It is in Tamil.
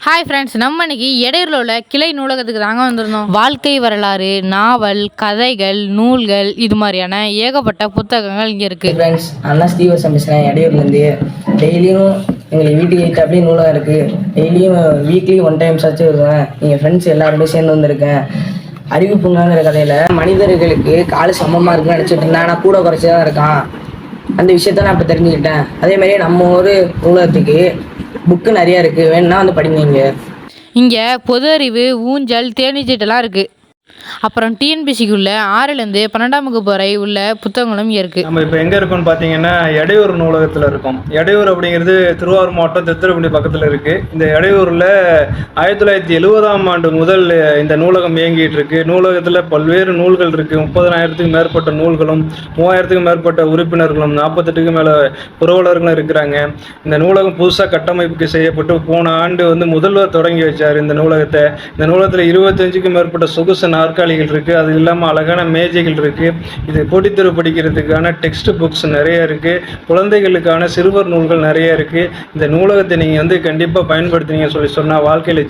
ஹாய் ஃப்ரெண்ட்ஸ், நம்ம இன்னைக்கு இடையூரில் உள்ள கிளை நூலகத்துக்கு தாங்க வந்திருந்தோம். வாழ்க்கை வரலாறு, நாவல், கதைகள், நூல்கள், இது மாதிரியான ஏகப்பட்ட புத்தகங்கள் இங்கே இருக்குது. ஃப்ரெண்ட்ஸ், அண்ணா ஸ்டீவர்சன் பேசுகிறேன் இடையூர்லேருந்து. டெய்லியும் எங்களுக்கு வீட்டுக்கு ஏற்றாப்படி நூலகம் இருக்குது. டெய்லியும் வீக்லி 1 டைம்ஸ் ஆச்சு வருவேன். எங்கள் ஃப்ரெண்ட்ஸ் எல்லாருமே சேர்ந்து வந்திருக்கேன். அறிவிப்புங்கிற கதையில் மனிதர்களுக்கு காலு சமமாக இருக்குன்னு நினச்சிட்டு இருந்தேன். ஆனால் கூட குறைச்சி தான் இருக்கான். அந்த விஷயத்த நான் இப்போ தெரிஞ்சுக்கிட்டேன். அதேமாதிரி நம்ம ஒரு நூலகத்துக்கு புக்கு நிறையா இருக்குது, வேணும்னா வந்து படிங்க. இங்கே பொது அறிவு, ஊஞ்சல், தேனீச்சீட்டெல்லாம் இருக்குது. அப்புறம் டிஎன்பிசிக்குள்ள 6லேருந்து 12ஆம் வகுப்பு வரை உள்ள புத்தகங்களும் இங்கே இருக்குது. நம்ம இப்போ எங்கே இருக்கோம்னு பார்த்தீங்கன்னா இடையூர் நூலகத்தில் இருக்கோம். இடையூர் அப்படிங்கிறது திருவாரூர் மாவட்டம் திருத்துறைப்பூண்டி பக்கத்தில் இருக்குது. இந்த இடையூரில் 1970ஆம் ஆண்டு முதல் இந்த நூலகம் இயங்கிட்டு இருக்கு. நூலகத்தில் பல்வேறு நூல்கள் இருக்குது. 30,000த்துக்கும் மேற்பட்ட நூல்களும் 3,000த்துக்கும் மேற்பட்ட உறுப்பினர்களும் 48க்கும் மேலே புரவலர்களும் இருக்கிறாங்க. இந்த நூலகம் புதுசாக கட்டமைப்புக்கு செய்யப்பட்டு போன ஆண்டு முதல்வர் தொடங்கி வச்சார் இந்த நூலகத்தை. இந்த நூலகத்தில் 25க்கும் மேற்பட்ட சொகுசு நாற்காலிகள் இருக்குது. அது இல்லாமல் அழகான மேஜைகள் இருக்குது. இது போட்டித்தேர்வு படிக்கிறதுக்கான டெக்ஸ்ட் புக்ஸ் நிறைய இருக்குது. குழந்தைகளுக்கான சிறுவர் நூல்கள் நிறைய இருக்குது. இந்த நூலகத்தை நீங்கள் கண்டிப்பாக பயன்படுத்தினீங்க சொன்னால் வாழ்க்கையில்